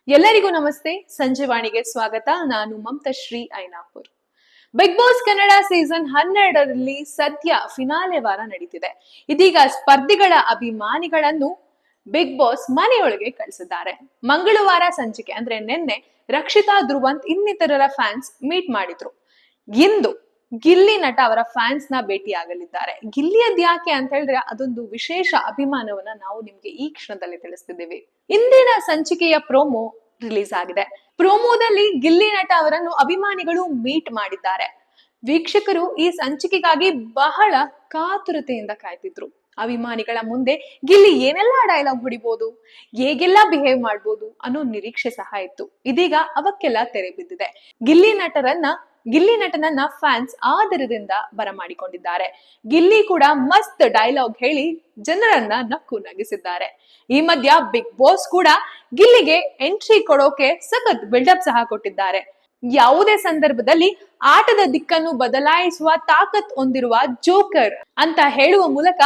ಎಲ್ಲರಿಗೂ ನಮಸ್ತೆ. ಸಂಜೆವಾಣಿಗೆ ಸ್ವಾಗತ. ನಾನು Mamatashri Ainapur. Bigg Boss Kannada season 12ರಲ್ಲಿ ಸದ್ಯ ಫಿನಾಲೆ ವಾರ ನಡೀತಿದೆ. ಇದೀಗ ಸ್ಪರ್ಧಿಗಳ ಅಭಿಮಾನಿಗಳನ್ನು ಬಿಗ್ ಬಾಸ್ ಮನೆಯೊಳಗೆ ಕಳಿಸಿದ್ದಾರೆ. ಮಂಗಳವಾರ ಸಂಚಿಕೆ ಅಂದ್ರೆ ನಿನ್ನೆ ರಕ್ಷಿತಾ ಧ್ರುವಂತ್ ಇನ್ನಿತರರ ಫ್ಯಾನ್ಸ್ ಮೀಟ್ ಮಾಡಿದ್ರು. ಇಂದು ಗಿಲ್ಲಿ ನಟ ಅವರ ಫ್ಯಾನ್ಸ್ ನ ಭೇಟಿಯಾಗಲಿದ್ದಾರೆ. ಗಿಲ್ಲಿಯದ್ ಯಾಕೆ ಅಂತ ಹೇಳಿದ್ರೆ ಅದೊಂದು ವಿಶೇಷ ಅಭಿಮಾನವನ್ನ ನಾವು ನಿಮ್ಗೆ ಈ ಕ್ಷಣದಲ್ಲಿ ತಿಳಿಸ್ತಿದ್ದೀವಿ. ಇಂದಿನ ಸಂಚಿಕೆಯ ಪ್ರೋಮೋ ರಿಲೀಸ್ ಆಗಿದೆ. ಪ್ರೋಮೋದಲ್ಲಿ ಗಿಲ್ಲಿ ನಟ ಅವರನ್ನು ಅಭಿಮಾನಿಗಳು ಮೀಟ್ ಮಾಡಿದ್ದಾರೆ. ವೀಕ್ಷಕರು ಈ ಸಂಚಿಕೆಗಾಗಿ ಬಹಳ ಕಾತುರತೆಯಿಂದ ಕಾಯ್ತಿದ್ರು. ಅಭಿಮಾನಿಗಳ ಮುಂದೆ ಗಿಲ್ಲಿ ಏನೆಲ್ಲ ಡೈಲಾಗ್ ಹೊಡಿಬಹುದು, ಹೇಗೆಲ್ಲ ಬಿಹೇವ್ ಮಾಡ್ಬೋದು ಅನ್ನೋ ನಿರೀಕ್ಷೆ ಸಹ ಇತ್ತು. ಇದೀಗ ಅವಕ್ಕೆಲ್ಲ ತೆರೆ ಬಿದ್ದಿದೆ. ಗಿಲ್ಲಿ ನಟನನ್ನ ಫ್ಯಾನ್ಸ್ ಆದರದಿಂದ ಬರಮಾಡಿಕೊಂಡಿದ್ದಾರೆ. ಗಿಲ್ಲಿ ಕೂಡ ಮಸ್ತ್ ಡೈಲಾಗ್ ಹೇಳಿ ಜನರನ್ನ ನಕ್ಕು ನಗಿಸಿದ್ದಾರೆ. ಈ ಮಧ್ಯ ಬಿಗ್ ಬಾಸ್ ಕೂಡ ಗಿಲ್ಲಿಗೆ ಎಂಟ್ರಿ ಕೊಡೋಕೆ ಸಖತ್ ಬಿಲ್ಡಪ್ ಸಹ ಕೊಟ್ಟಿದ್ದಾರೆ. ಯಾವುದೇ ಸಂದರ್ಭದಲ್ಲಿ ಆಟದ ದಿಕ್ಕನ್ನು ಬದಲಾಯಿಸುವ ತಾಕತ್ ಹೊಂದಿರುವ ಜೋಕರ್ ಅಂತ ಹೇಳುವ ಮೂಲಕ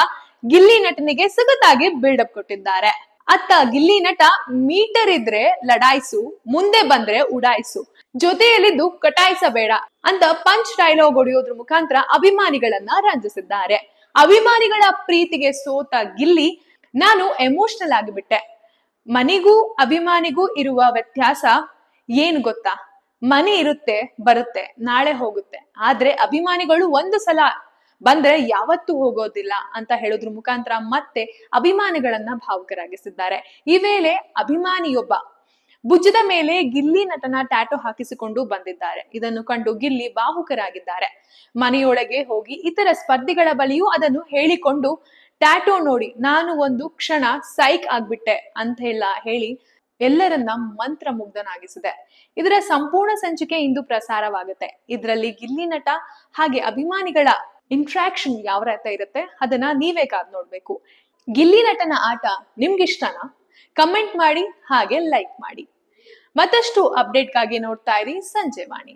ಗಿಲ್ಲಿ ನಟನಿಗೆ ಸಖತ್ತಾಗಿ ಬಿಲ್ಡಪ್ ಕೊಟ್ಟಿದ್ದಾರೆ. ಅತ್ತ ಗಿಲ್ಲಿ ನಟ ಮೀಟರ್ ಇದ್ರೆ ಲಡಾಯಿಸು, ಮುಂದೆ ಬಂದ್ರೆ ಉಡಾಯಿಸು, ಜೊತೆಯಲ್ಲಿದ್ದು ಕಟಾಯಿಸಬೇಡ ಅಂತ ಪಂಚ್ ಡೈಲಾಗ್ ಹೊಡೆಯೋದ್ರ ಮುಖಾಂತರ ಅಭಿಮಾನಿಗಳನ್ನ ರಂಜಿಸಿದ್ದಾರೆ. ಅಭಿಮಾನಿಗಳ ಪ್ರೀತಿಗೆ ಸೋತ ಗಿಲ್ಲಿ, ನಾನು ಎಮೋಷನಲ್ ಆಗಿಬಿಟ್ಟೆ. ಮನೆಗೂ ಅಭಿಮಾನಿಗೂ ಇರುವ ವ್ಯತ್ಯಾಸ ಏನ್ ಗೊತ್ತಾ? ಮನೆ ಇರುತ್ತೆ, ಬರುತ್ತೆ, ನಾಳೆ ಹೋಗುತ್ತೆ. ಆದ್ರೆ ಅಭಿಮಾನಿಗಳು ಒಂದು ಸಲ ಬಂದ್ರೆ ಯಾವತ್ತೂ ಹೋಗೋದಿಲ್ಲ ಅಂತ ಹೇಳೋದ್ರ ಮುಖಾಂತರ ಮತ್ತೆ ಅಭಿಮಾನಿಗಳನ್ನ ಭಾವುಕರಾಗಿಸಿದ್ದಾರೆ. ಈ ವೇಳೆ ಅಭಿಮಾನಿಯೊಬ್ಬ ಭುಜದ ಮೇಲೆ ಗಿಲ್ಲಿ ನಟನ ಟ್ಯಾಟೋ ಹಾಕಿಸಿಕೊಂಡು ಬಂದಿದ್ದಾರೆ. ಇದನ್ನು ಕಂಡು ಗಿಲ್ಲಿ ಭಾವುಕರಾಗಿದ್ದಾರೆ. ಮನೆಯೊಳಗೆ ಹೋಗಿ ಇತರ ಸ್ಪರ್ಧಿಗಳ ಬಳಿಯೂ ಅದನ್ನು ಹೇಳಿಕೊಂಡು, ಟ್ಯಾಟೋ ನೋಡಿ ನಾನು ಒಂದು ಕ್ಷಣ ಸೈಕ್ ಆಗ್ಬಿಟ್ಟೆ ಅಂತ ಹೇಳಿ ಎಲ್ಲರನ್ನ ಮಂತ್ರ ಮುಗ್ಧನಾಗಿಸಿದೆ. ಇದರ ಸಂಪೂರ್ಣ ಸಂಚಿಕೆ ಇಂದು ಪ್ರಸಾರವಾಗುತ್ತೆ. ಇದರಲ್ಲಿ ಗಿಲ್ಲಿ ನಟ ಹಾಗೆ ಅಭಿಮಾನಿಗಳ ಇಂಟ್ರಾಕ್ಷನ್ ಯಾವ ರೀತಿ ಇರುತ್ತೆ ಅದನ್ನ ನೀವೇ ಕಾದ್ ನೋಡ್ಬೇಕು. ಗಿಲ್ಲಿ ನಟನ ಆಟ ನಿಮ್ಗಿಷ್ಟನಾ? ಕಮೆಂಟ್ ಮಾಡಿ ಹಾಗೆ ಲೈಕ್ ಮಾಡಿ. ಮತ್ತಷ್ಟು ಅಪ್ಡೇಟ್ಗಾಗಿ ನೋಡ್ತಾ ಇರಿ ಸಂಜೆವಾಣಿ.